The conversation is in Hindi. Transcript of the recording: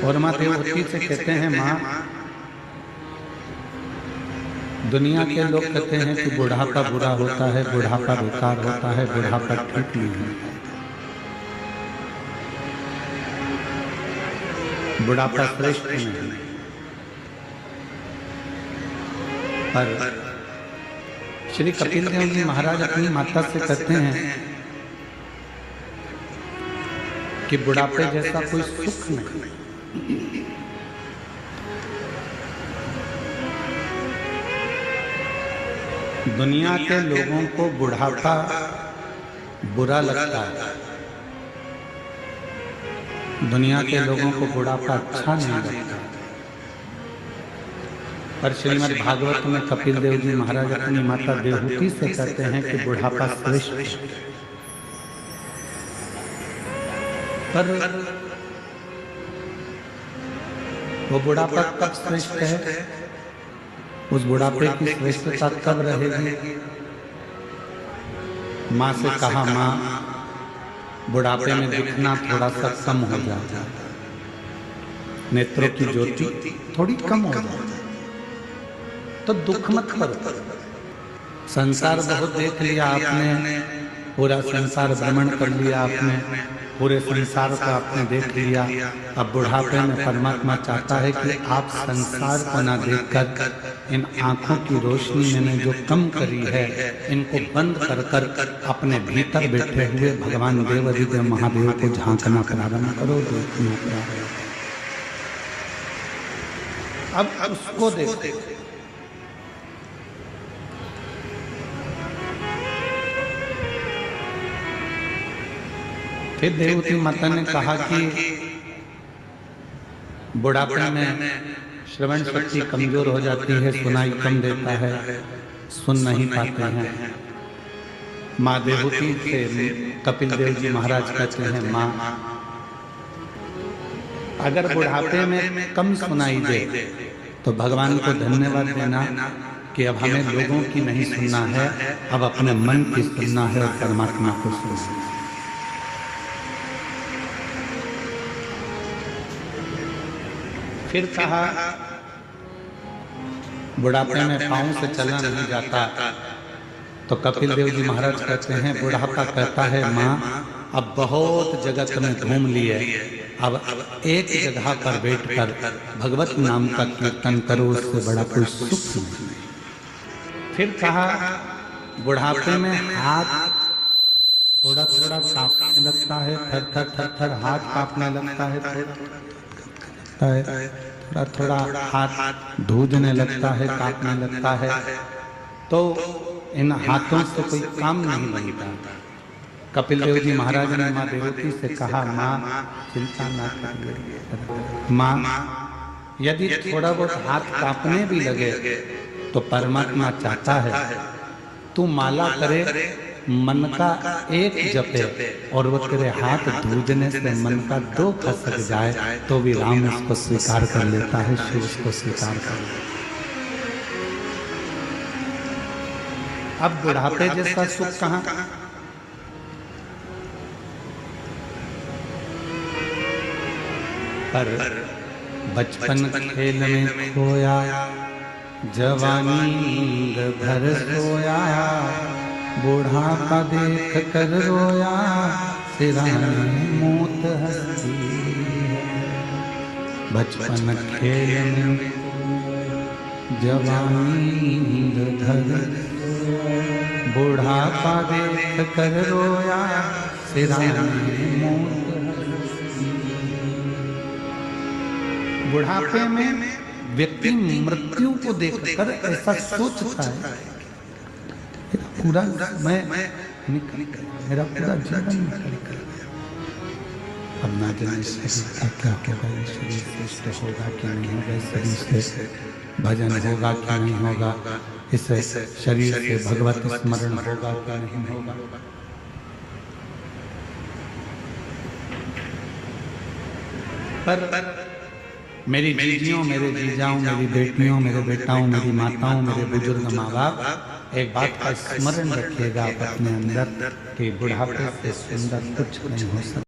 और माँ देवहूति से कहते हैं, माँ दुनिया के लोग कहते हैं कि बुढ़ापा बुरा होता है, बुढ़ापा बेकार होता है, बुढ़ापा ठीक नहीं होता। बुढ़ापा श्रेष्ठ नहीं, पर श्री कपिल देव जी महाराज अपनी माता से कहते हैं कि बुढ़ापे जैसा कोई सुख नहीं। दुनिया के लोगों को बुढ़ापा बुरा लगता है, दुनिया के लोगों को बुढ़ापा अच्छा नहीं लगता। पर श्रीमद् भागवत में कपिल देव जी महाराज अपनी माता देवहूति से कहते हैं कि बुढ़ापा श्रेष्ठ। पर वो बुढ़ापा कब श्रेष्ठ है, उस बुढ़ापे की श्रेष्ठता कब रहेगी? माँ से कहा, माँ बुढ़ापे में दिखना थोड़ा सा कम हो जाता, नेत्रों की ज्योति थोड़ी कम हो जाती, तो दुख मत करो। संसार बहुत देख लिया आपने, पूरा संसार भ्रमण कर लिया आपने, पूरे संसार को आपने देख लिया। अब बुढ़ापे में परमात्मा चाहता है कि आप संसार को ना देखकर इन आंखों की रोशनी मैंने जो कम करी है, इनको बंद कर कर अपने भीतर बैठे हुए भगवान देव अधिदेव महादेव को झांकना प्रारंभ करो, देखना प्रारंभ। अब उसको देखो। फिर देवहूति माता ने कहा कि बुढ़ापे में श्रवण शक्ति कमजोर हो जाती है, सुनाई कम देता है, सुन नहीं पाते हैं। माँ देवहूति से कपिल देव जी महाराज कहते हैं, माँ अगर बुढ़ापे में कम सुनाई दे तो भगवान को धन्यवाद देना कि अब हमें लोगों की नहीं सुनना है, अब अपने मन की सुनना है और परमात्मा को सुनना है। फिर कहा, बुढ़ापे में पांव से चलना नहीं जाता, तो कपिल देव जी महाराज कहते हैं, बुढ़ापा कहता है, माँ अब बहुत जगत में घूम लिए, अब एक जगह पर बैठकर भगवत नाम का कीर्तन करो, उससे बड़ा कोई सुख नहीं। फिर कहा, बुढ़ापे में हाथ थोड़ा थोड़ा कांपने लगता है, थर थर थर थर हाथ कांपने लगता है, थोड़ा थोड़ा हाथ धूजने लगता है, कांपने लगता है, तो इन हाथों से कोई काम नहीं बनता। कपिल देव जी महाराज ने माँ देवहूति से कहा, माँ चिंता ना करिए, माँ यदि थोड़ा बहुत हाथ कांपने भी लगे तो परमात्मा चाहता है तू माला करे, मन का एक जपे और वो तेरे हाथ धूजने से मन का 2 खसक जाए तो भी राम उसको स्वीकार कर लेता है, शिव उसको स्वीकार कर लेता है। अब बुढ़ापे जैसा सुख कहाँ? पर बचपन खेल में खोया, जवानी नींद भर सोया, बुढ़ापा देख कर रोया, सिराने मौत हंसी है। बचपन खेल में जवानी नींद धर, बुढ़ापा देख कर रोया, सिराने मौत हंसी। बुढ़ापे में व्यक्ति मृत्यु को देखकर ऐसा सोचता है, पूरा मैं निकल गया, मेरा पूरा जीवन निकल गया, अब ना जाने शरीर क्या क्या होगा, शरीर श्रेष्ठ होगा कि नहीं होगा, शरीर से भजन होगा कि नहीं होगा, इस शरीर से भगवत स्मरण होगा कि नहीं होगा। पर मेरी जीजियों, मेरे जीजाओं, मेरी बेटियों, मेरे बेटाओं, मेरी माताओं, मेरे बुजुर्ग माँ बाप, एक बात का स्मरण रखिएगा आप अपने अंदर कि बुढ़ापे से सुंदर कुछ नहीं हो सकता।